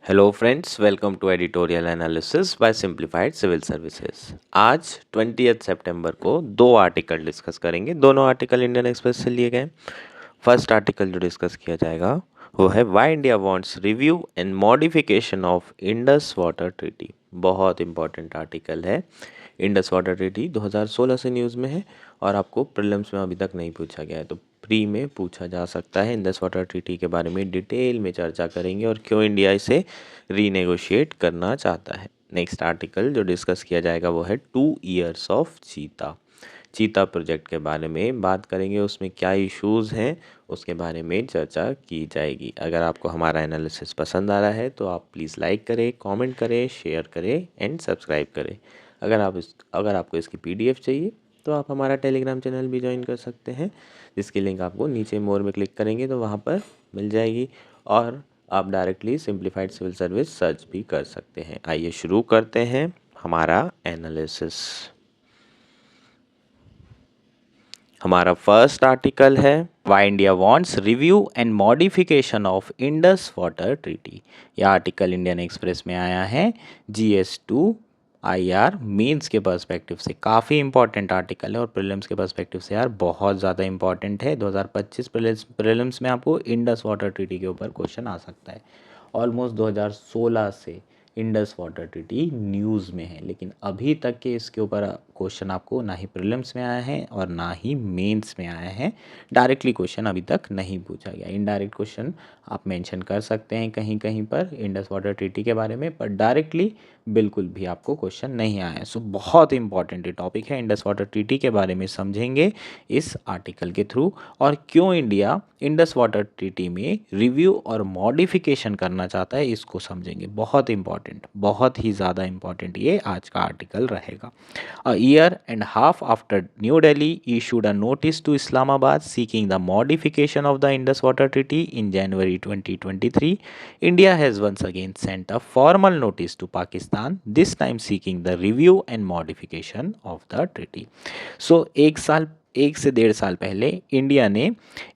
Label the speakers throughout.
Speaker 1: Hello friends, welcome to editorial analysis by simplified civil services. आज 20 सितंबर को दो article discuss करेंगे। दोनों आर्टिकल इंडियन एक्सप्रेस से लिए गए। फर्स्ट आर्टिकल जो डिस्कस किया जाएगा वो है why India wants review and modification of Indus water treaty. बहुत इंपॉर्टेंट आर्टिकल है। इंडस वाटर ट्रीटी 2016 से न्यूज़ में है और आपको प्रीलिम्स में अभी तक नहीं पूछा गया है, तो प्री में पूछा जा सकता है। इंडस वाटर ट्रीटी के बारे में डिटेल में चर्चा करेंगे और क्यों इंडिया इसे रीनेगोशिएट करना चाहता है। नेक्स्ट आर्टिकल जो डिस्कस किया जाएगा वो है 2 इयर्स ऑफ चीता। चीता प्रोजेक्ट के बारे में बात करेंगे, उसमें क्या इश्यूज़ हैं उसके बारे में चर्चा की जाएगी। अगर आपको हमारा एनालिसिस पसंद आ रहा है तो आप प्लीज़ लाइक करें, कमेंट करें, शेयर करें एंड सब्सक्राइब करें। अगर आपको इसकी पीडीएफ चाहिए तो आप हमारा टेलीग्राम चैनल भी ज्वाइन कर सकते हैं, जिसकी लिंक आपको नीचे मोर में क्लिक करेंगे तो वहाँ पर मिल जाएगी, और आप directly simplified civil service search भी कर सकते हैं। आइए शुरू करते हैं हमारा एनालिसिस। हमारा फर्स्ट आर्टिकल है why India wants review and modification of Indus water treaty. यह आर्टिकल इंडियन एक्सप्रेस में आया है। GS2 IR मेंस के पर्सपेक्टिव से काफ़ी इंपॉर्टेंट आर्टिकल है और प्रीलिम्स के पर्सपेक्टिव से यार बहुत ज़्यादा इंपॉर्टेंट है। 2025 प्रीलिम्स में आपको इंडस वाटर ट्रीटी के ऊपर क्वेश्चन आ सकता है। ऑलमोस्ट 2016 से इंडस वाटर ट्रीटी न्यूज़ में है, लेकिन अभी तक के इसके ऊपर क्वेश्चन आपको ना ही प्रीलिम्स में आया है और ना ही मेंस में आया है। डायरेक्टली क्वेश्चन अभी तक नहीं पूछा गया। इनडायरेक्ट क्वेश्चन आप मेंशन कर सकते हैं कहीं कहीं पर इंडस वाटर ट्रीटी के बारे में, पर डायरेक्टली बिल्कुल भी आपको क्वेश्चन नहीं आया है। सो बहुत इंपॉर्टेंट टॉपिक है। इंडस वाटर ट्रीटी के बारे में समझेंगे इस आर्टिकल के थ्रू, और क्यों इंडिया इंडस वाटर ट्रीटी में रिव्यू और मॉडिफिकेशन करना चाहता है इसको समझेंगे। बहुत इंपॉर्टेंट, बहुत ही ज़्यादा इंपॉर्टेंट ये आज का आर्टिकल रहेगा। A year and a half after New Delhi issued a notice to Islamabad seeking the modification of the Indus Water Treaty in January 2023, India has once again sent a formal notice to Pakistan, this time seeking the review and modification of the treaty. So, 1 से 1.5 साल पहले India ने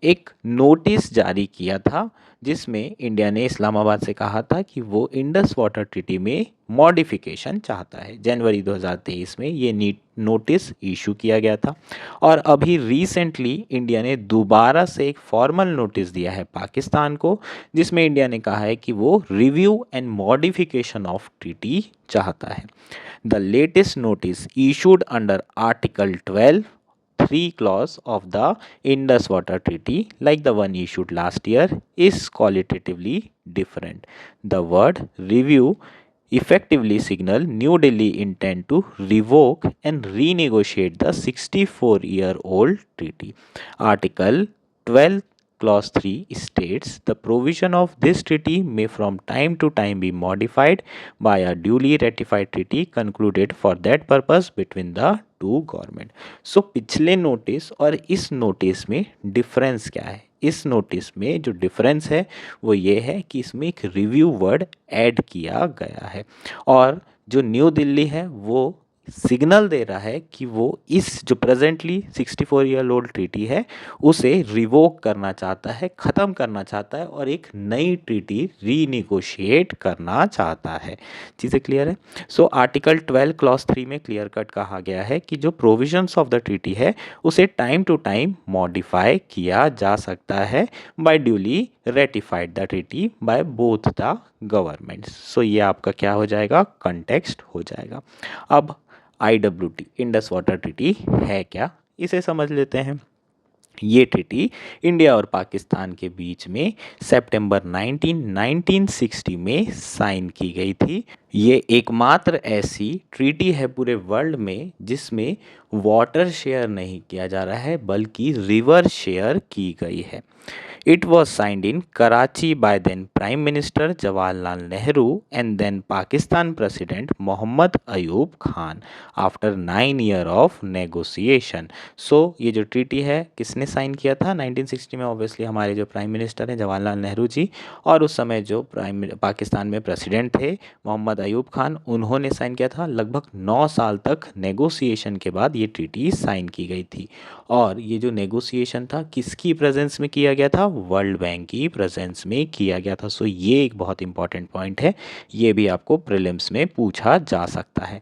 Speaker 1: एक notice जारी किया था, जिसमें India ने इस्लामाबाद से कहा था कि वो इंडस वाटर ट्रीटी में मॉडिफिकेशन चाहता है। जनवरी 2023 में ये नोटिस इशू किया गया था, और अभी रिसेंटली इंडिया ने दोबारा से एक फॉर्मल नोटिस दिया है पाकिस्तान को, जिसमें इंडिया ने कहा है कि वो review and modification of treaty चाहता है। The latest notice issued under article 12 3 clause of the Indus Water Treaty, like the one issued last year, is qualitatively different. The word review effectively signal New Delhi intend to revoke and renegotiate the 64-year-old treaty. Article 12 Clause 3 states the provision of this treaty may from time to time be modified by a duly ratified treaty concluded for that purpose between the two government. So पिछले notice और इस notice में difference क्या है? इस notice में जो difference है वो ये है कि इसमें एक रिव्यू वर्ड ऐड किया गया है, और जो न्यू दिल्ली है वो सिग्नल दे रहा है कि वो इस जो प्रेजेंटली 64-year-old ट्रीटी है उसे रिवोक करना चाहता है, ख़त्म करना चाहता है, और एक नई ट्रीटी रीनिगोशिएट करना चाहता है। चीज़ें क्लियर है? सो आर्टिकल 12 क्लॉज 3 में क्लियर कट कहा गया है कि जो प्रोविजंस ऑफ द ट्रीटी है उसे टाइम टू टाइम मॉडिफाई किया जा सकता है by duly ratified the treaty by both the governments. So ये आपका क्या हो जाएगा? कंटेक्स्ट हो जाएगा। अब IWT इंडस वाटर ट्रीटी है क्या, इसे समझ लेते हैं। ये ट्रीटी इंडिया और पाकिस्तान के बीच में सितंबर 1960 में साइन की गई थी। ये एकमात्र ऐसी ट्रीटी है पूरे वर्ल्ड में जिसमें वाटर शेयर नहीं किया जा रहा है बल्कि रिवर शेयर की गई है। It was signed in Karachi by then Prime Minister Jawaharlal Nehru and then Pakistan President Mohammad Ayub Khan after 9 years of negotiation. So ये जो ट्रीटी है किसने साइन किया था 1960 में? ऑब्वियसली हमारे जो प्राइम मिनिस्टर हैं जवाहरलाल नेहरू जी, और उस समय जो पाकिस्तान में प्रेसिडेंट थे मोहम्मद अयूब खान, उन्होंने साइन किया था। लगभग 9 साल तक नेगोशिएशन के बाद ये ट्रीटी साइन की गई थी। और ये जो नेगोशिएशन था किसकी प्रेजेंस में किया गया था? वर्ल्ड बैंक की प्रेजेंस में किया गया था। सो ये एक बहुत इंपॉर्टेंट पॉइंट है, ये भी आपको प्रीलिम्स में पूछा जा सकता है।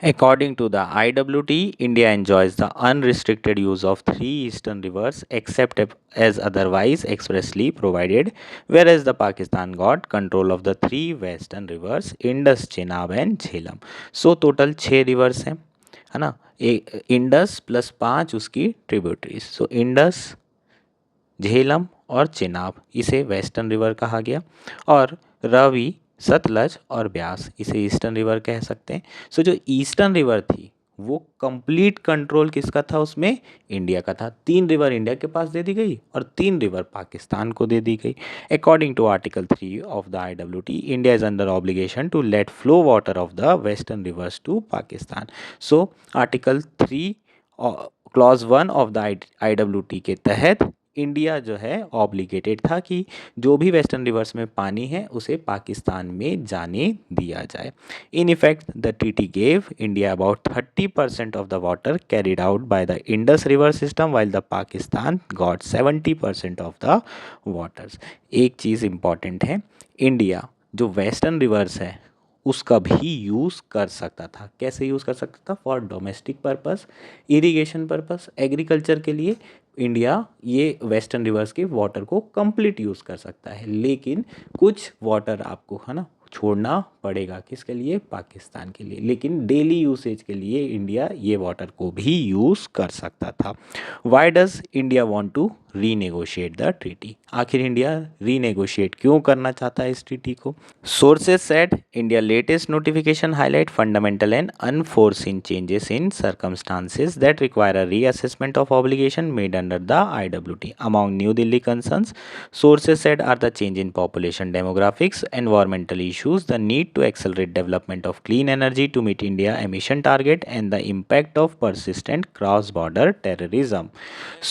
Speaker 1: According to the IWT, India enjoys the unrestricted use of three eastern rivers except as otherwise expressly provided, whereas the Pakistan got control of the three western rivers Indus, Chenab and Jhelum. So total 6 rivers हैं, है ना, Indus plus 5 उसकी tributaries. So Indus, Jhelum और चिनाब इसे western river कहा गया, और रावी, सतलज और ब्यास इसे ईस्टर्न रिवर कह सकते हैं। सो जो ईस्टर्न रिवर थी वो कंप्लीट कंट्रोल किसका था उसमें, इंडिया का था। 3 रिवर इंडिया के पास दे दी गई और 3 रिवर पाकिस्तान को दे दी गई। According to article 3 of the IWT, India is under obligation to let flow water of the western rivers to Pakistan. So article 3 clause 1 of the IWT के तहत इंडिया जो है ऑब्लिगेटेड था कि जो भी वेस्टर्न रिवर्स में पानी है उसे पाकिस्तान में जाने दिया जाए। In effect the treaty gave India about 30% of the water carried out by the Indus river system while the Pakistan got 70% of the waters. एक चीज़ इंपॉर्टेंट है, इंडिया जो वेस्टर्न रिवर्स है उसका भी यूज़ कर सकता था। कैसे यूज़ कर सकता था, for domestic purpose, irrigation purpose, agriculture के लिए इंडिया ये वेस्टर्न रिवर्स के वाटर को कंप्लीट यूज़ कर सकता है, लेकिन कुछ वाटर आपको, है ना, छोड़ना पड़ेगा। किसके लिए, पाकिस्तान के लिए। लेकिन डेली यूसेज के लिए इंडिया ये वाटर को भी यूज़ कर सकता था। Why does India want to renegotiate the treaty, आखिर इंडिया रीनेगोशिएट क्यों करना चाहता है इस ट्रीटी को। Sources said India latest notification highlight fundamental and unforeseen changes in circumstances that require a reassessment of obligation made under the IWT. Among New Delhi concerns, sources said are the change in population demographics, environmental issues, the need to accelerate development of clean energy to meet India emission target, and the impact of persistent cross-border terrorism.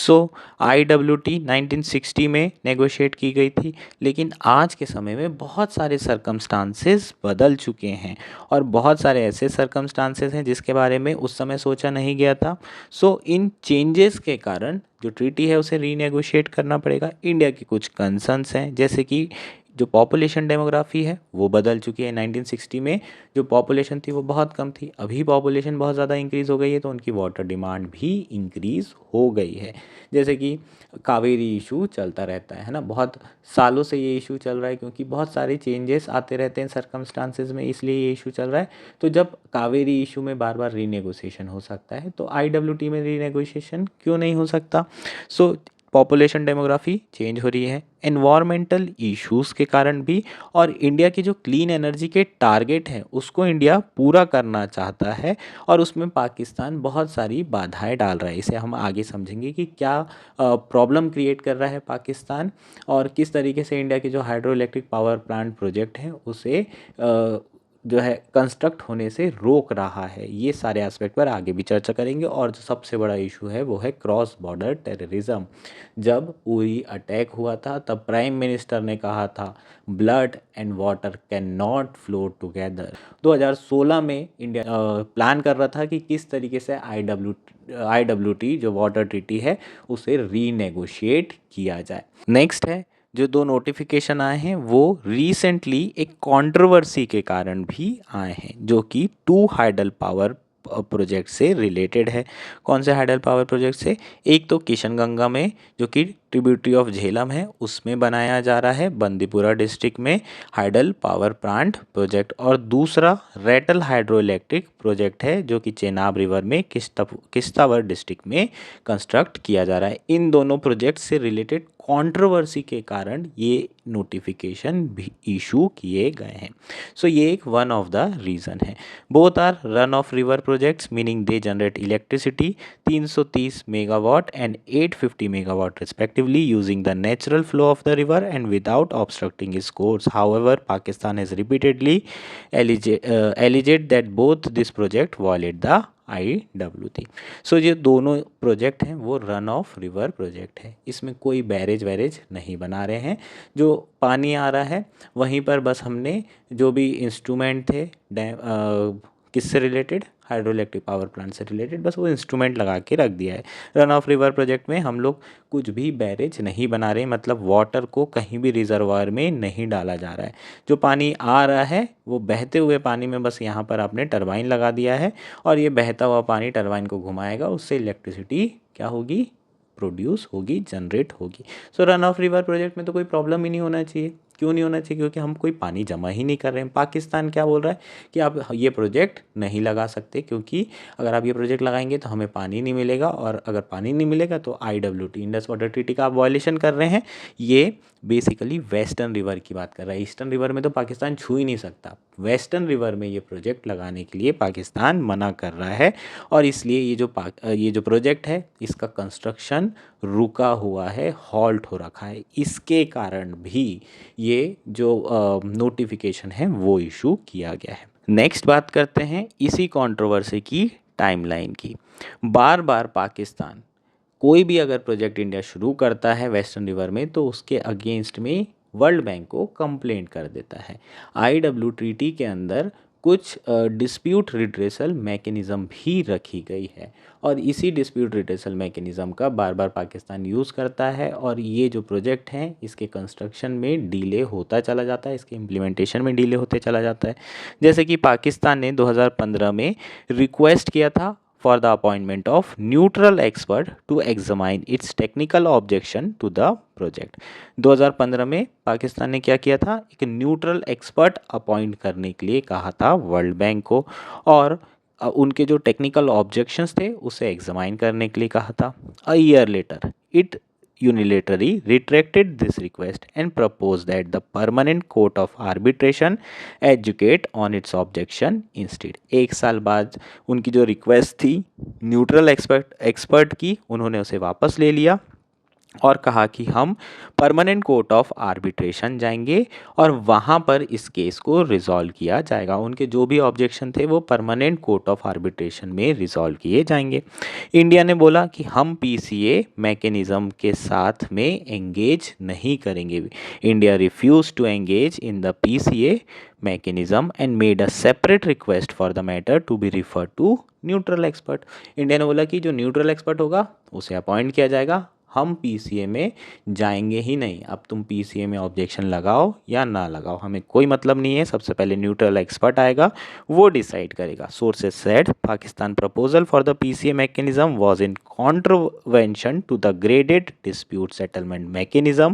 Speaker 1: So IWT 1960 में negotiate की गई थी, लेकिन आज के समय में बहुत सारे सर्कमस्टांसेस बदल चुके हैं और बहुत सारे ऐसे सर्कमस्टांसेस हैं जिसके बारे में उस समय सोचा नहीं गया था। सो इन चेंजेस के कारण जो ट्रीटी है उसे रीनेगोशिएट करना पड़ेगा। इंडिया के कुछ कंसर्न्स हैं, जैसे कि जो पॉपुलेशन डेमोग्राफी है वो बदल चुकी है। 1960 में जो पॉपुलेशन थी वो बहुत कम थी, अभी पॉपुलेशन बहुत ज़्यादा इंक्रीज़ हो गई है, तो उनकी वाटर डिमांड भी इंक्रीज़ हो गई है। जैसे कि कावेरी इशू चलता रहता है ना, बहुत सालों से ये इशू चल रहा है, क्योंकि बहुत सारे चेंजेस आते रहते हैं सर्कमस्टांसेस में, इसलिए ये इशू चल रहा है। तो जब कावेरी इशू में बार बार रीनेगोशिएशन हो सकता है, तो IWT में रीनेगोशिएशन क्यों नहीं हो सकता। सो पॉपुलेशन डेमोग्राफी चेंज हो रही है, एनवायरमेंटल इश्यूज़ के कारण भी, और इंडिया की जो क्लीन एनर्जी के टारगेट हैं उसको इंडिया पूरा करना चाहता है, और उसमें पाकिस्तान बहुत सारी बाधाएं डाल रहा है। इसे हम आगे समझेंगे कि क्या प्रॉब्लम क्रिएट कर रहा है पाकिस्तान, और किस तरीके से इंडिया के जो hydro electric power plant project हैं उसे जो है कंस्ट्रक्ट होने से रोक रहा है। ये सारे एस्पेक्ट पर आगे भी चर्चा करेंगे। और जो सबसे बड़ा इशू है वो है क्रॉस बॉर्डर टेररिज्म। जब उरी अटैक हुआ था तब प्राइम मिनिस्टर ने कहा था blood and water can not flow together. 2016 में इंडिया प्लान कर रहा था कि किस तरीके से IWT जो वाटर ट्रीटी है उसे रीनेगोशिएट किया जाए। नेक्स्ट है, जो 2 नोटिफिकेशन आए हैं वो रिसेंटली एक कंट्रोवर्सी के कारण भी आए हैं, जो कि 2 हाइडल पावर प्रोजेक्ट से रिलेटेड है। कौन से हाइडल पावर प्रोजेक्ट से, एक तो किशनगंगा में जो कि ट्रिब्यूटरी ऑफ झेलम है उसमें बनाया जा रहा है बंदीपुरा डिस्ट्रिक्ट में हाइडल पावर प्लांट प्रोजेक्ट, और दूसरा रेटल हाइड्रो इलेक्ट्रिक प्रोजेक्ट है जो कि चेनाब रिवर में किश्तवाड़ डिस्ट्रिक्ट में कंस्ट्रक्ट किया जा रहा है। इन दोनों प्रोजेक्ट से रिलेटेड कंट्रोवर्सी के कारण ये नोटिफिकेशन भी इशू किए गए हैं। सो ये एक वन ऑफ द रीज़न है। Both are run of river projects, meaning they generate electricity 330 megawatt and 850 megawatt respectively using the natural flow of the river and without obstructing its course. However, Pakistan has repeatedly alleged that both this project violate the IWT. सो ये दोनों project हैं वो run of river project है, इसमें कोई barrage वैरेज नहीं बना रहे हैं। जो पानी आ रहा है वहीं पर बस हमने जो भी इंस्ट्रूमेंट थे किससे related, hydro electric power plant से रिलेटेड, बस वो इंस्ट्रूमेंट लगा के रख दिया है। रन ऑफ रिवर प्रोजेक्ट में हम लोग कुछ भी बैरेज नहीं बना रहे, मतलब वाटर को कहीं भी रिजर्वायर में नहीं डाला जा रहा है। जो पानी आ रहा है वो बहते हुए पानी में बस यहाँ पर आपने टरबाइन लगा दिया है और ये बहता हुआ पानी टरबाइन को घुमाएगा, उससे इलेक्ट्रिसिटी क्या होगी, प्रोड्यूस होगी, जनरेट होगी। सो रन ऑफ रिवर प्रोजेक्ट में तो कोई प्रॉब्लम ही नहीं होना चाहिए। क्यों नहीं होना चाहिए? क्योंकि हम कोई पानी जमा ही नहीं कर रहे हैं। पाकिस्तान क्या बोल रहा है कि आप ये प्रोजेक्ट नहीं लगा सकते, क्योंकि अगर आप ये प्रोजेक्ट लगाएंगे तो हमें पानी नहीं मिलेगा, और अगर पानी नहीं मिलेगा तो IWT इंडस वाटर ट्रीटी का आप वायलेशन कर रहे हैं। ये बेसिकली वेस्टर्न रिवर की बात कर रहा है। ईस्टर्न रिवर में तो पाकिस्तान छू ही नहीं सकता, वेस्टर्न रिवर में ये प्रोजेक्ट लगाने के लिए पाकिस्तान मना कर रहा है, और इसलिए ये जो प्रोजेक्ट है इसका कंस्ट्रक्शन रुका हुआ है, हॉल्ट हो रखा है। इसके कारण भी ये जो नोटिफिकेशन है वो इशू किया गया है। नेक्स्ट बात करते हैं इसी कंट्रोवर्सी की टाइमलाइन की। बार बार पाकिस्तान कोई भी अगर प्रोजेक्ट इंडिया शुरू करता है वेस्टर्न रिवर में तो उसके अगेंस्ट में वर्ल्ड बैंक को कंप्लेंट कर देता है। IWTT के अंदर कुछ डिस्प्यूट रिड्रेसल मैकेनिज़्म भी रखी गई है, और इसी डिस्प्यूट रिड्रेसल मैकेनिज़्म का बार बार पाकिस्तान यूज़ करता है, और ये जो प्रोजेक्ट हैं इसके कंस्ट्रक्शन में डिले होता चला जाता है, इसके इम्प्लीमेंटेशन में डिले होते चला जाता है। जैसे कि पाकिस्तान ने 2015 में रिक्वेस्ट किया था for the appointment of neutral expert to examine its technical objection to the project। 2015 में पाकिस्तान ने क्या किया था, एक न्यूट्रल एक्सपर्ट अपॉइंट करने के लिए कहा था वर्ल्ड बैंक को, और उनके जो टेक्निकल ऑब्जेक्शंस थे उसे एग्जामाइन करने के लिए कहा था। A year later it unilaterally retracted this request and proposed that the permanent court of arbitration educate on its objection instead। एक साल बाद उनकी जो रिक्वेस्ट थी न्यूट्रल एक्सपर्ट की, उन्होंने उसे वापस ले लिया और कहा कि हम परमानेंट कोर्ट ऑफ आर्बिट्रेशन जाएंगे और वहाँ पर इस केस को रिजॉल्व किया जाएगा। उनके जो भी ऑब्जेक्शन थे वो परमानेंट कोर्ट ऑफ आर्बिट्रेशन में रिजॉल्व किए जाएंगे। इंडिया ने बोला कि हम PCA मैकेनिज़्म के साथ में एंगेज नहीं करेंगे। India refuse to engage in the PCA mechanism and made a separate request for the matter to be referred to neutral expert. India ने बोला कि जो न्यूट्रल एक्सपर्ट होगा उसे अपॉइंट किया जाएगा, हम PCA में जाएंगे ही नहीं। अब तुम PCA में ऑब्जेक्शन लगाओ या ना लगाओ, हमें कोई मतलब नहीं है। सबसे पहले न्यूट्रल एक्सपर्ट आएगा, वो डिसाइड करेगा। Sources said Pakistan proposal for the PCA mechanism was in contravention to the graded dispute settlement mechanism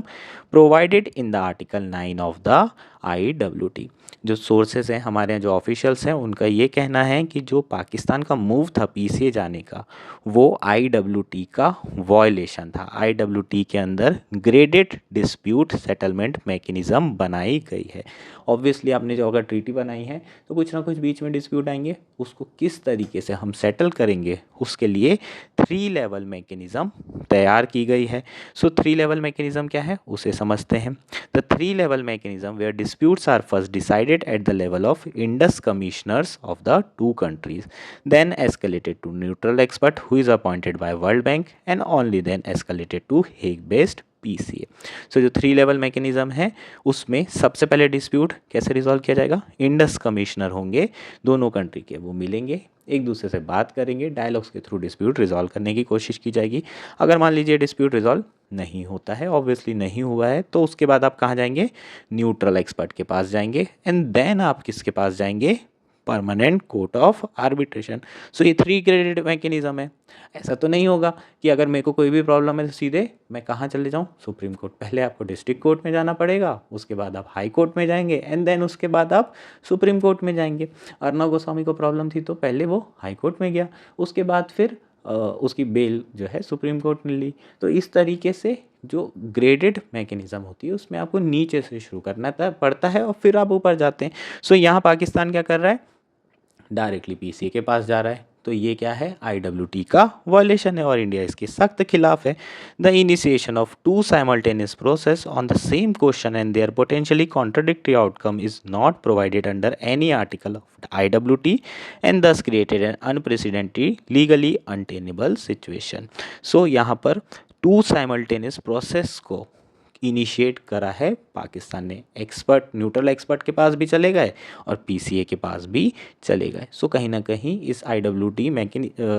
Speaker 1: provided in the article 9 of the IWT। जो सोर्सेज हैं हमारे यहाँ, जो ऑफिशियल्स हैं, उनका ये कहना है कि जो पाकिस्तान का मूव था PCA जाने का वो IWT का वॉयलेशन था। IWT के अंदर ग्रेडेड डिस्प्यूट सेटलमेंट मैकेनिज़्म बनाई गई है। ऑब्वियसली आपने जो अगर ट्रीटी बनाई है तो कुछ ना कुछ बीच में डिस्प्यूट आएंगे, उसको किस तरीके से हम सेटल करेंगे उसके लिए 3 लेवल मैकेनिज़्म तैयार की गई है। सो 3 लेवल मैकेनिज़्म क्या है उसे समझते हैं। The 3 level mechanism where disputes are first decided at the level of Indus commissioners of the 2 countries, then escalated to neutral expert who is appointed by World Bank, and only then escalated to Hague based PCA। सो जो 3 level mechanism है उसमें सबसे पहले dispute कैसे resolve किया जाएगा, Indus commissioner होंगे दोनों कंट्री के, वो मिलेंगे, एक दूसरे से बात करेंगे, डायलॉग्स के थ्रू डिस्प्यूट रिजॉल्व करने की कोशिश की जाएगी। अगर मान लीजिए डिस्प्यूट रिजॉल्व नहीं होता है, ऑब्वियसली नहीं हुआ है, तो उसके बाद आप कहाँ जाएंगे, न्यूट्रल एक्सपर्ट के पास जाएंगे, एंड देन आप किसके पास जाएंगे, परमानेंट कोर्ट ऑफ आर्बिट्रेशन। सो ये 3 ग्रेडेड मैकेनिज्म है। ऐसा तो नहीं होगा कि अगर मेरे को कोई भी प्रॉब्लम है तो सीधे मैं कहाँ चले जाऊँ, सुप्रीम कोर्ट। पहले आपको डिस्ट्रिक्ट कोर्ट में जाना पड़ेगा, उसके बाद आप हाई कोर्ट में जाएंगे, एंड देन उसके बाद आप सुप्रीम कोर्ट में जाएंगे। अर्नब गोस्वामी को प्रॉब्लम थी तो पहले वो हाई कोर्ट में गया, उसके बाद फिर उसकी बेल जो है सुप्रीम कोर्ट ने ली। तो इस तरीके से जो ग्रेडेड मैकेनिज़्म होती है उसमें आपको नीचे से शुरू करना पड़ता है और फिर आप ऊपर जाते हैं। सो यहाँ पाकिस्तान क्या कर रहा है, डायरेक्टली PCA के पास जा रहा है, तो ये क्या है, IWT का वायलेशन है और इंडिया इसके सख्त खिलाफ है। The initiation of 2 simultaneous process on the same question and their potentially contradictory outcome is not provided under any article of IWT and thus created an unprecedented legally untenable situation. So यहाँ पर 2 simultaneous process को initiate करा है पाकिस्तान ने। Expert, neutral expert के पास भी चले गए और पीसीए के पास भी चले गए। सो कहीं ना कहीं इस आईडब्ल्यूटी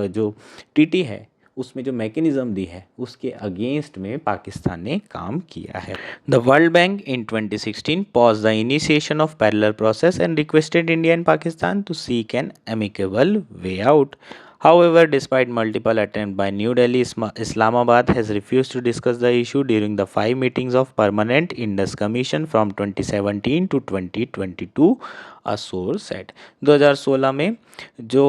Speaker 1: जो टीटी है उसमें जो मैकेनिज्म दी है उसके अगेंस्ट में पाकिस्तान ने काम किया है। The World Bank in 2016 pause the initiation of parallel process and requested India and Pakistan to seek an amicable way out. However, despite multiple attempts by New Delhi, Islamabad has refused to discuss the issue during the 5 meetings of Permanent Indus Commission from 2017 to 2022, a source said। 2016 में जो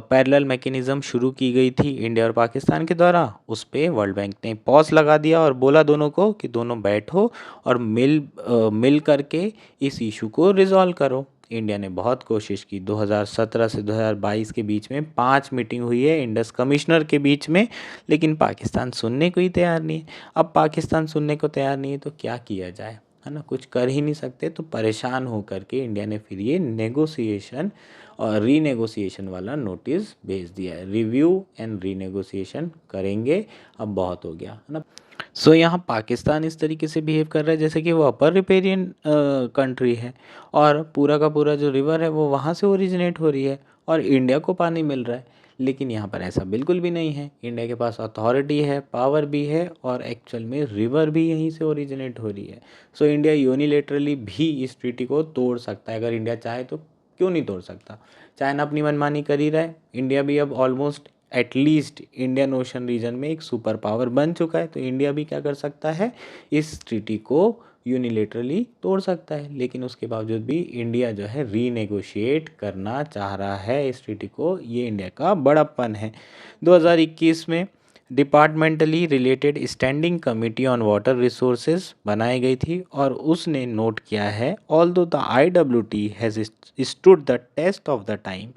Speaker 1: parallel mechanism शुरू की गई थी India और पाकिस्तान के द्वारा, उस पर वर्ल्ड बैंक ने पॉज लगा दिया और बोला दोनों को कि दोनों बैठो और मिल करके इस इशू को रिजॉल्व करो। इंडिया ने बहुत कोशिश की। 2017 से 2022 के बीच में 5 मीटिंग हुई है इंडस कमिश्नर के बीच में, लेकिन पाकिस्तान सुनने को ही तैयार नहीं है। अब पाकिस्तान सुनने को तैयार नहीं है तो क्या किया जाए, है ना, कुछ कर ही नहीं सकते। तो परेशान हो करके इंडिया ने फिर ये नेगोशिएशन और रीनेगोशिएशन वाला नोटिस भेज दिया है। रिव्यू एंड रीनेगोशिएशन करेंगे, अब बहुत हो गया, है ना। सो यहाँ पाकिस्तान इस तरीके से बिहेव कर रहा है जैसे कि वो अपर रिपेरियन कंट्री है और पूरा का पूरा जो रिवर है वो वहाँ से ओरिजिनेट हो रही है और इंडिया को पानी मिल रहा है। लेकिन यहाँ पर ऐसा बिल्कुल भी नहीं है। इंडिया के पास अथॉरिटी है, पावर भी है और एक्चुअल में रिवर भी यहीं से ओरिजिनेट हो रही है। सो इंडिया यूनिलेटरली भी इस ट्रीटी को तोड़ सकता है। अगर इंडिया चाहे तो क्यों नहीं तोड़ सकता। चाइना अपनी मनमानी कर ही रहा है, इंडिया भी अब almost at least Indian Ocean region में एक सुपर पावर बन चुका है। तो इंडिया भी क्या कर सकता है, इस ट्रीटी को यूनिलेटरली तोड़ सकता है। लेकिन उसके बावजूद भी इंडिया जो है रीनेगोशिएट करना चाह रहा है इस ट्रीटी को। ये इंडिया का बड़प्पन है। 2021 में departmentally related standing committee on water resources बनाई गई थी और उसने नोट किया है, although the IWT has stood the test of the time,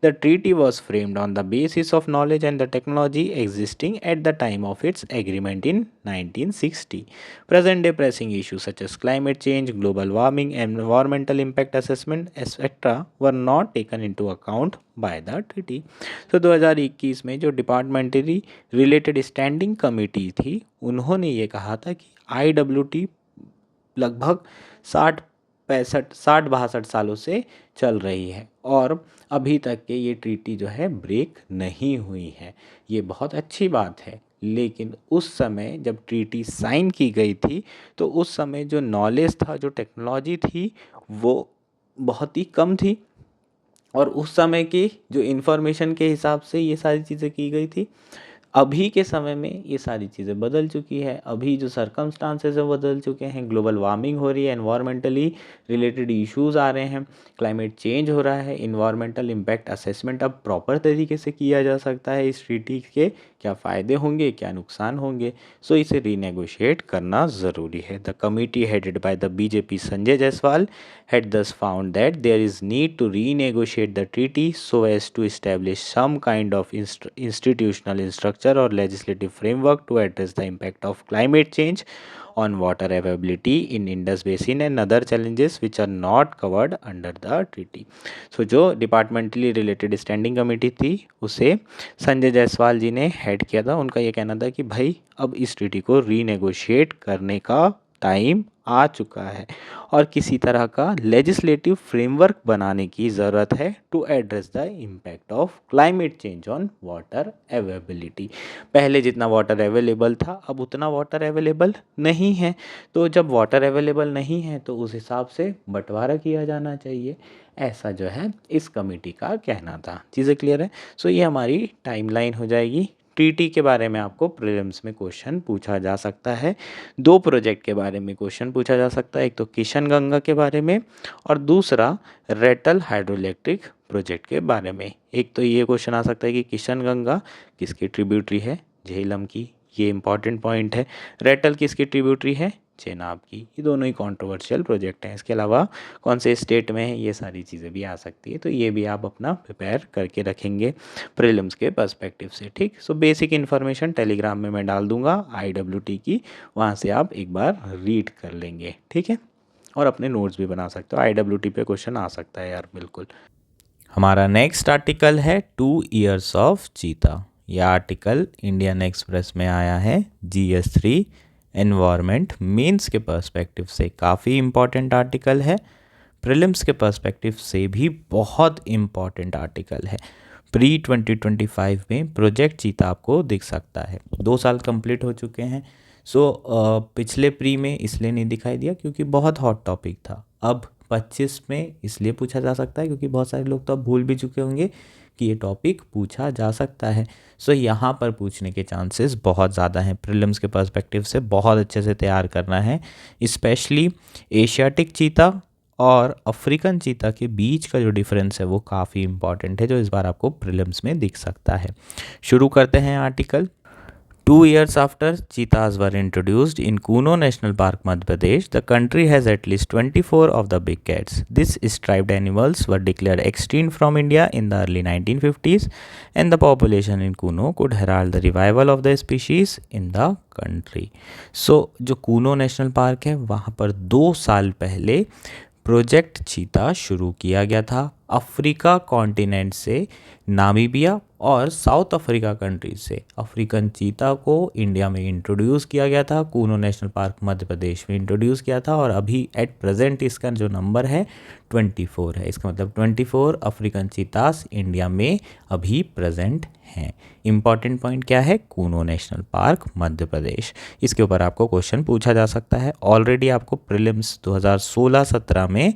Speaker 1: the treaty was framed on the basis of knowledge and the technology existing at the time of its agreement in 1960। Present day pressing issues such as climate change, global warming, environmental impact assessment, etc. were not taken into account by the treaty। तो 2021 में जो departmentally related standing committee थी उन्होंने ये कहा था कि IWT लगभग 60 62 सालों से चल रही है और अभी तक के ये ट्रीटी जो है ब्रेक नहीं हुई है। ये बहुत अच्छी बात है। लेकिन उस समय जब ट्रीटी साइन की गई थी तो उस समय जो नॉलेज था, जो टेक्नोलॉजी थी, वो बहुत ही कम थी और उस समय की जो इन्फॉर्मेशन के हिसाब से ये सारी चीज़ें की गई थी। अभी के समय में ये सारी चीज़ें बदल चुकी है। अभी जो सर्कमस्टांसेस है वो बदल चुके हैं। ग्लोबल वार्मिंग हो रही है, एनवायरमेंटली रिलेटेड इश्यूज़ आ रहे हैं, क्लाइमेट चेंज हो रहा है, इन्वायरमेंटल इम्पैक्ट असेसमेंट अब प्रॉपर तरीके से किया जा सकता है। इस ट्रीटी के क्या फ़ायदे होंगे, क्या नुकसान होंगे, सो इसे रीनेगोशिएट करना ज़रूरी है। The committee headed by the BJP Sanjay Jaiswal had thus found that there is need to renegotiate the treaty so as to establish some kind of institutional structure or legislative framework to address the impact of climate change on water availability in Indus Basin and other challenges which are not covered under the treaty। So जो departmentally related standing committee थी उसे संजय जायसवाल जी ने head किया था। उनका ये कहना था कि भाई अब इस ट्रीटी को रीनेगोशिएट करने का टाइम आ चुका है और किसी तरह का लेजिस्लेटिव फ्रेमवर्क बनाने की ज़रूरत है to address the impact of climate change on water availability. पहले जितना वाटर अवेलेबल था अब उतना वाटर अवेलेबल नहीं है। तो जब वाटर अवेलेबल नहीं है तो उस हिसाब से बंटवारा किया जाना चाहिए। ऐसा जो है इस कमेटी का कहना था। चीज़ें क्लियर है। सो ये हमारी टाइमलाइन हो जाएगी। ट्रीटी के बारे में आपको प्रीलिम्स में क्वेश्चन पूछा जा सकता है। 2 प्रोजेक्ट के बारे में क्वेश्चन पूछा जा सकता है, एक तो किशन गंगा के बारे में और दूसरा रेटल हाइड्रो इलेक्ट्रिक प्रोजेक्ट के बारे में। एक तो ये क्वेश्चन आ सकता है कि किशन गंगा किसकी ट्रिब्यूटरी है, झेलम की, ये इंपॉर्टेंट पॉइंट है। रेटल किसकी ट्रिब्यूटरी है, चेनाब की। ये दोनों ही कंट्रोवर्शियल प्रोजेक्ट हैं। इसके अलावा कौन से स्टेट में है, ये सारी चीज़ें भी आ सकती है। तो ये भी आप अपना प्रिपेयर करके रखेंगे प्रीलिम्स के पर्सपेक्टिव से। ठीक, सो बेसिक इन्फॉर्मेशन टेलीग्राम में मैं डाल दूंगा IWT की, वहाँ से आप एक बार रीड कर लेंगे। ठीक है, और अपने नोट्स भी बना सकते हो। IWT पे क्वेश्चन आ सकता है यार, बिल्कुल। हमारा नेक्स्ट आर्टिकल है 2 ईयर्स ऑफ चीता। यह आर्टिकल इंडियन एक्सप्रेस में आया है GS3 एनवायरनमेंट मेंस के पर्सपेक्टिव से काफ़ी इम्पॉर्टेंट आर्टिकल है, प्रीलिम्स के पर्सपेक्टिव से भी बहुत इम्पॉर्टेंट आर्टिकल है। प्री 2025 में प्रोजेक्ट चीता आपको दिख सकता है। 2 साल कंप्लीट हो चुके हैं। पिछले प्री में इसलिए नहीं दिखाई दिया क्योंकि बहुत हॉट टॉपिक था। अब 25 में इसलिए पूछा जा सकता है क्योंकि बहुत सारे लोग तो अब भूल भी चुके होंगे कि ये टॉपिक पूछा जा सकता है। यहाँ पर पूछने के चांसेस बहुत ज़्यादा हैं। प्रीलिम्स के पर्सपेक्टिव से बहुत अच्छे से तैयार करना है। स्पेशली एशियाटिक चीता और अफ्रीकन चीता के बीच का जो डिफरेंस है वो काफ़ी इंपॉर्टेंट है, जो इस बार आपको प्रीलिम्स में दिख सकता है। शुरू करते हैं article. 2 years after cheetahs were introduced in Kuno National Park, Madhya Pradesh, the country has at least 24 of the big cats. These striped animals were declared extinct from India in the early 1950s, and the population in Kuno could herald the revival of the species in the country. जो Kuno national park है वहाँ पर 2 साल पहले project चीता शुरू किया गया था। अफ्रीका कॉन्टिनेंट से नामीबिया और साउथ अफ्रीका कंट्रीज से अफ्रीकन चीता को इंडिया में इंट्रोड्यूस किया गया था। कूनो नेशनल पार्क मध्य प्रदेश में इंट्रोड्यूस किया था और अभी एट प्रेजेंट इसका जो नंबर है 24 है। इसका मतलब 24 अफ्रीकन चीतास इंडिया में अभी प्रेजेंट हैं। इंपॉर्टेंट पॉइंट क्या है? Kuno national park Madhya Pradesh. इसके ऊपर आपको क्वेश्चन पूछा जा सकता है। ऑलरेडी आपको प्रीलिम्स 2016-17 में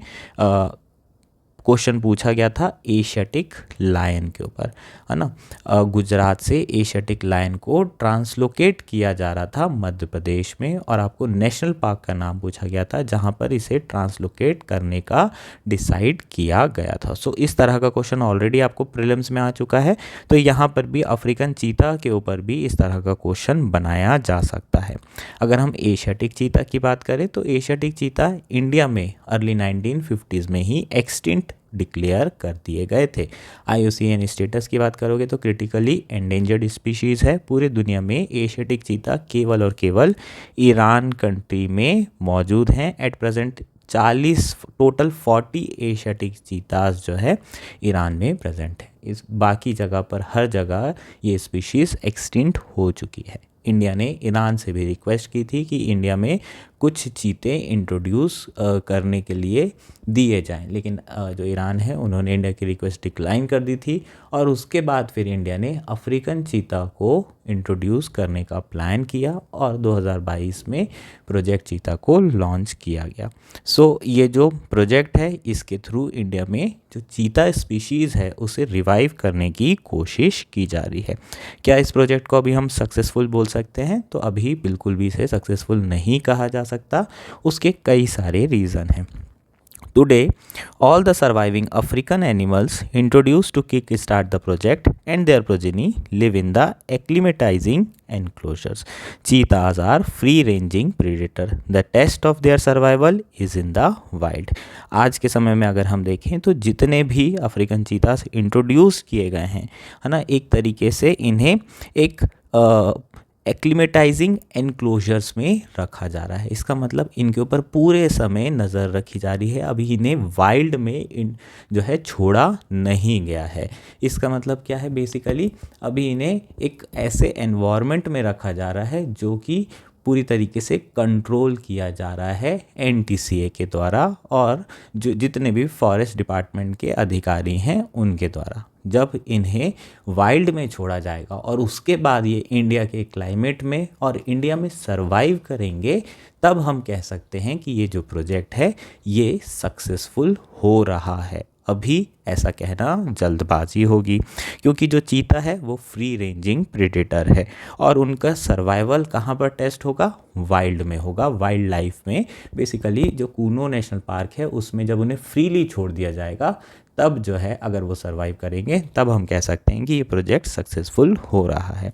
Speaker 1: क्वेश्चन पूछा गया था एशियाटिक लायन के ऊपर, है ना। गुजरात से एशियाटिक लायन को ट्रांसलोकेट किया जा रहा था मध्य प्रदेश में और आपको नेशनल पार्क का नाम पूछा गया था जहां पर इसे ट्रांसलोकेट करने का डिसाइड किया गया था। इस तरह का क्वेश्चन ऑलरेडी आपको प्रीलिम्स में आ चुका है। तो यहाँ पर भी अफ्रीकन चीता के ऊपर भी इस तरह का क्वेश्चन बनाया जा सकता है। अगर हम एशियाटिक चीता की बात करें तो एशियाटिक चीता इंडिया में अर्ली 1950s में ही एक्सटिंक्ट डिक्लेयर कर दिए गए थे। IUCN स्टेटस की बात करोगे तो क्रिटिकली एंडेंजर्ड स्पीशीज़ है। पूरे दुनिया में एशियाटिक चीता केवल और केवल ईरान कंट्री में मौजूद हैं। एट प्रेजेंट 40 एशियाटिक चीतास जो है ईरान में प्रेजेंट है। इस बाकी जगह पर हर जगह ये स्पीशीज़ एक्सटिंक्ट हो चुकी है। इंडिया ने ईरान से भी रिक्वेस्ट की थी कि इंडिया में कुछ चीते इंट्रोड्यूस करने के लिए दिए जाएं, लेकिन जो ईरान है उन्होंने इंडिया की रिक्वेस्ट डिक्लाइन कर दी थी और उसके बाद फिर इंडिया ने अफ्रीकन चीता को इंट्रोड्यूस करने का प्लान किया और 2022 में प्रोजेक्ट चीता को लॉन्च किया गया। ये जो प्रोजेक्ट है इसके थ्रू इंडिया में जो चीता स्पीशीज़ है उसे रिवाइव करने की कोशिश की जा रही है। क्या इस प्रोजेक्ट को अभी हम सक्सेसफुल बोल सकते हैं? तो अभी बिल्कुल भी इसे सक्सेसफुल नहीं कहा जा सकता। उसके कई सारे रीज़न हैं। Today, all the surviving African animals introduced to kick-start the project and their progeny live in the acclimatizing enclosures. Cheetahs are free-ranging predator. The test of their survival is in the wild. आज के समय में अगर हम देखें तो जितने भी अफ्रीकन चीतास इंट्रोड्यूस किए गए हैं, है ना, एक तरीके से इन्हें एक एक्लिमेटाइजिंग एनक्लोजर्स में रखा जा रहा है। इसका मतलब इनके ऊपर पूरे समय नज़र रखी जा रही है। अभी इन्हें वाइल्ड में जो है छोड़ा नहीं गया है। इसका मतलब क्या है? बेसिकली अभी इन्हें एक ऐसे एनवायरनमेंट में रखा जा रहा है जो कि पूरी तरीके से कंट्रोल किया जा रहा है NTCA के द्वारा और जो जितने भी फॉरेस्ट डिपार्टमेंट के अधिकारी हैं उनके द्वारा। जब इन्हें वाइल्ड में छोड़ा जाएगा और उसके बाद ये इंडिया के क्लाइमेट में और इंडिया में सरवाइव करेंगे, तब हम कह सकते हैं कि ये जो प्रोजेक्ट है ये सक्सेसफुल हो रहा है। अभी ऐसा कहना जल्दबाजी होगी क्योंकि जो चीता है वो फ्री रेंजिंग प्रेडेटर है और उनका सर्वाइवल कहाँ पर टेस्ट होगा? वाइल्ड में होगा, वाइल्ड लाइफ में। बेसिकली जो कूनो नेशनल पार्क है उसमें जब उन्हें फ्रीली छोड़ दिया जाएगा तब जो है अगर वो सर्वाइव करेंगे तब हम कह सकते हैं कि ये प्रोजेक्ट सक्सेसफुल हो रहा है।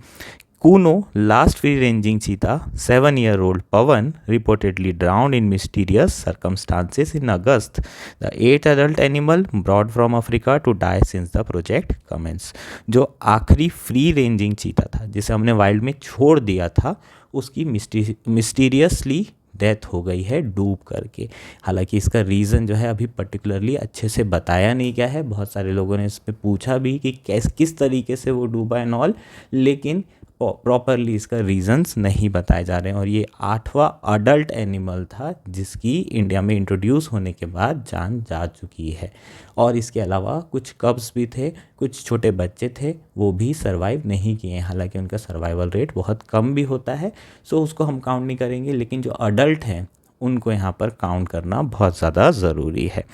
Speaker 1: Kuno, last free-ranging cheetah, 7-year-old Pawan, reportedly drowned in mysterious circumstances in August. The 8th adult animal brought from Africa to die since the project commenced. जो आखिरी फ्री रेंजिंग चीता था जिसे हमने वाइल्ड में छोड़ दिया था, उसकी मिस्टीरियसली डेथ हो गई है डूब करके। हालांकि इसका रीज़न जो है अभी पर्टिकुलरली अच्छे से बताया नहीं गया है। बहुत सारे लोगों ने इस पर पूछा भी कि किस तरीके से वो डूबा एंड ऑल, लेकिन प्रॉपरली इसका रीजंस नहीं बताए जा रहे हैं। और ये 8वां अडल्ट एनिमल था जिसकी इंडिया में इंट्रोड्यूस होने के बाद जान जा चुकी है। और इसके अलावा कुछ कब्स भी थे, कुछ छोटे बच्चे थे, वो भी सर्वाइव नहीं किए, हालांकि उनका सर्वाइवल रेट बहुत कम भी होता है, सो उसको हम काउंट नहीं करेंगे। लेकिन जो अडल्ट हैं उनको यहाँ पर काउंट करना बहुत ज़्यादा ज़रूरी है।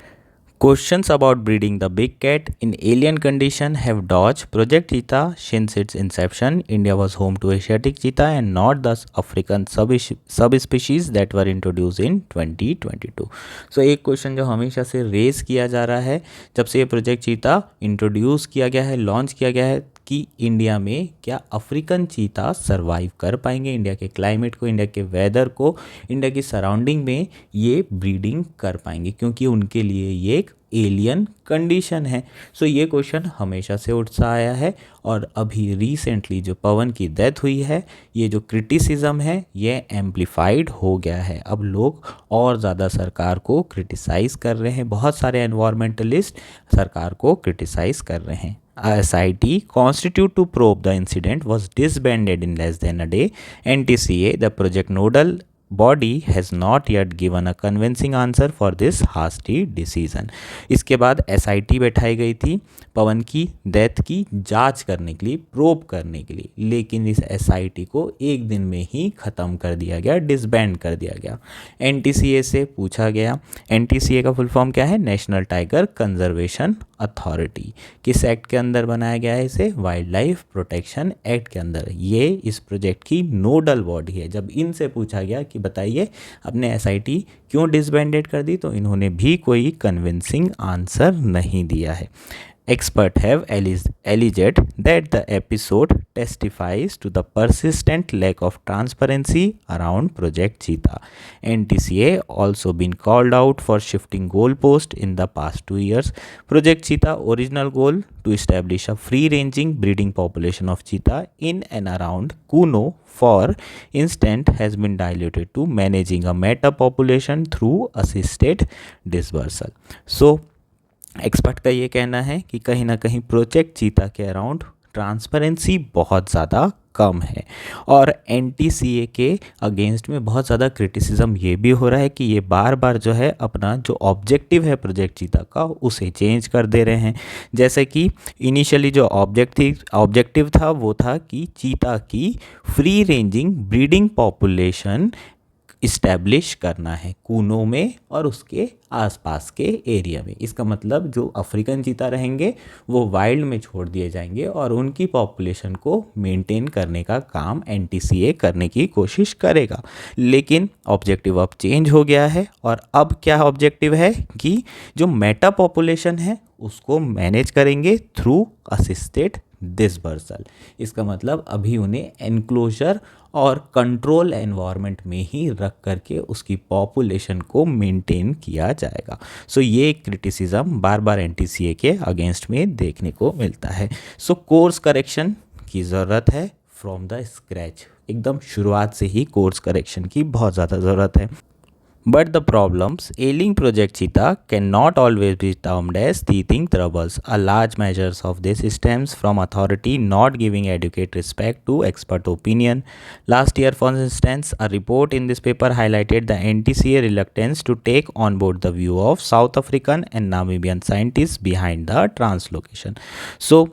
Speaker 1: Questions about breeding the big cat in alien condition have dodged Project Cheetah since its inception. India was home to Asiatic cheetah and not the African subspecies that were introduced in 2022. So एक question जो हमेशा से raise किया जा रहा है जब से ये प्रोजेक्ट चीता इंट्रोड्यूस किया गया है, लॉन्च किया गया है, कि इंडिया में क्या अफ्रीकन चीता सरवाइव कर पाएंगे, इंडिया के क्लाइमेट को, इंडिया के वेदर को, इंडिया की सराउंडिंग में ये ब्रीडिंग कर पाएंगे, क्योंकि उनके लिए ये एक एलियन कंडीशन है। सो ये क्वेश्चन हमेशा से उठता आया है और अभी रिसेंटली जो पवन की डेथ हुई है, ये जो क्रिटिसिज्म है ये एम्पलीफाइड हो गया है। अब लोग और ज़्यादा सरकार को क्रिटिसाइज़ कर रहे हैं, बहुत सारे एनवायरमेंटलिस्ट सरकार को क्रिटिसाइज़ कर रहे हैं। SIT constituted to probe the incident was disbanded in less than a day. NTCA, the project nodal body, has not yet given a convincing answer for this hasty decision. इसके बाद SIT बैठाई गई थी पवन की death की जांच करने के लिए, प्रोब करने के लिए, लेकिन इस SIT को एक दिन में ही ख़त्म कर दिया गया, डिसबैंड कर दिया गया। NTCA से पूछा गया, NTCA का फुल फॉर्म क्या है? National tiger conservation authority. किस एक्ट के अंदर बनाया गया है इसे? वाइल्ड लाइफ प्रोटेक्शन एक्ट के अंदर। ये इस प्रोजेक्ट की नोडल बॉडी है। जब इनसे पूछा गया कि बताइए अपने SIT क्यों डिसबैंडेड कर दी, तो इन्होंने भी कोई कन्विंसिंग आंसर नहीं दिया है। Experts have alleged that the episode testifies to the persistent lack of transparency around Project Cheetah. NTCA also been called out for shifting goalposts in the past 2 years. Project Cheetah original goal to establish a free-ranging breeding population of cheetah in and around Kuno, for instance, has been diluted to managing a meta population through assisted dispersal. So expert का ये कहना है कि कहीं ना कहीं project चीता के अराउंड ट्रांसपेरेंसी बहुत ज़्यादा कम है। और NTCA के अगेंस्ट में बहुत ज़्यादा क्रिटिसिज्म ये भी हो रहा है कि ये बार बार जो है अपना जो ऑब्जेक्टिव है प्रोजेक्ट चीता का उसे चेंज कर दे रहे हैं। जैसे कि इनिशियली जो ऑब्जेक्टिव था वो था कि चीता की free ranging breeding population establish करना है कूनो में और उसके आसपास के एरिया में। इसका मतलब जो अफ्रीकन चीता रहेंगे वो वाइल्ड में छोड़ दिए जाएंगे और उनकी पॉपुलेशन को मेंटेन करने का काम NTCA करने की कोशिश करेगा। लेकिन ऑब्जेक्टिव अब चेंज हो गया है और अब क्या ऑब्जेक्टिव है कि जो मेटा पॉपुलेशन है उसको मैनेज करेंगे थ्रू असिस्टेड डिसबर्सल। इसका मतलब अभी उन्हें एनक्लोजर और कंट्रोल एनवायरनमेंट में ही रख करके उसकी पॉपुलेशन को मेंटेन किया जाएगा। सो ये क्रिटिसिज्म बार बार NTCA के अगेंस्ट में देखने को मिलता है। सो कोर्स करेक्शन की ज़रूरत है फ्रॉम द स्क्रैच, एकदम शुरुआत से ही कोर्स करेक्शन की बहुत ज़्यादा ज़रूरत है। But the problems ailing Project Cheetah cannot always be termed as teething troubles. A large measure of this stems from authority not giving adequate respect to expert opinion. Last year, for instance, a report in this paper highlighted the NTCA reluctance to take on board the view of South African and Namibian scientists behind the translocation. So,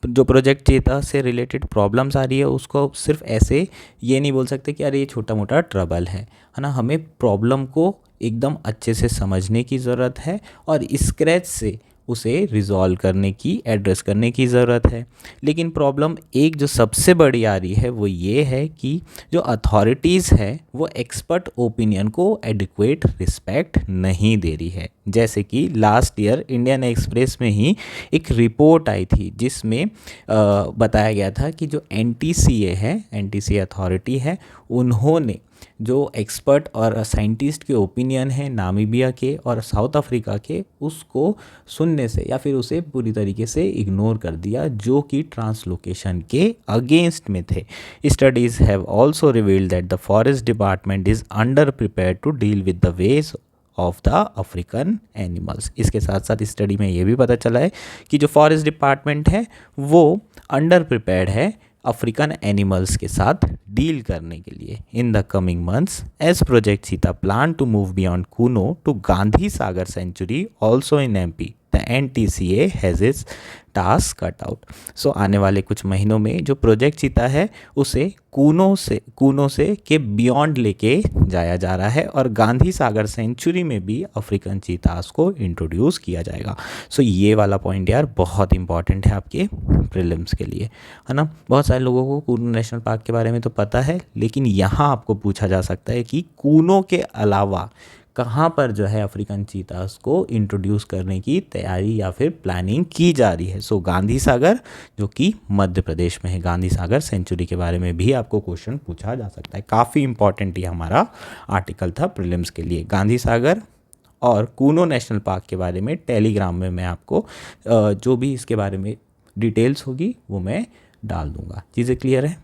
Speaker 1: जो project चीता से related problems आ रही है उसको सिर्फ ऐसे ये नहीं बोल सकते कि अरे ये छोटा मोटा ट्रबल है ना। हमें प्रॉब्लम को एकदम अच्छे से समझने की ज़रूरत है और स्क्रैच से उसे रिज़ॉल्व करने की, एड्रेस करने की ज़रूरत है। लेकिन प्रॉब्लम एक जो सबसे बड़ी आ रही है वो ये है कि जो अथॉरिटीज़ है वो एक्सपर्ट ओपिनियन को एडिक्वेट रिस्पेक्ट नहीं दे रही है। जैसे कि लास्ट ईयर इंडियन एक्सप्रेस में ही एक रिपोर्ट आई थी जिसमें बताया गया था कि जो NTCA है, NTCA अथॉरिटी है, उन्होंने जो एक्सपर्ट और साइंटिस्ट के ओपिनियन है नामीबिया के और साउथ अफ्रीका के, उसको सुनने से या फिर उसे पूरी तरीके से इग्नोर कर दिया, जो कि ट्रांसलोकेशन के अगेंस्ट में थे। Studies have also revealed that the forest department is under prepare to deal with the ways of the African animals. इसके साथ साथ स्टडी में ये भी पता चला है कि जो फॉरेस्ट डिपार्टमेंट है वो अंडर प्रिपेयर्ड है अफ्रीकन एनिमल्स के साथ डील करने के लिए। In the coming months as project cheetah plan to move beyond Kuno to Gandhi Sagar sanctuary also in MP, the NTCA has its task cut out. So आने वाले कुछ महीनों में जो प्रोजेक्ट चीता है उसे कूनो से के बियॉन्ड लेके जाया जा रहा है और गांधी सागर सेंचुरी में भी अफ्रीकन चीतास को इंट्रोड्यूस किया जाएगा। सो ये वाला पॉइंट यार बहुत इंपॉर्टेंट है आपके प्रीलिम्स के लिए, है ना। बहुत सारे लोगों को कूनो नेशनल पार्क के बारे में तो पता है, लेकिन यहाँ आपको पूछा जा सकता है कि कूनो के अलावा कहाँ पर जो है अफ्रीकन चीतास को इंट्रोड्यूस करने की तैयारी या फिर प्लानिंग की जा रही है। सो गांधी सागर जो कि मध्य प्रदेश में है, गांधी सागर सेंचुरी के बारे में भी आपको क्वेश्चन पूछा जा सकता है। काफ़ी इंपॉर्टेंट ये हमारा आर्टिकल था प्रीलिम्स के लिए। गांधी सागर और कूनो नेशनल पार्क के बारे में टेलीग्राम में मैं आपको जो भी इसके बारे में डिटेल्स होगी वो मैं डाल दूँगा। चीज़ें क्लियर है?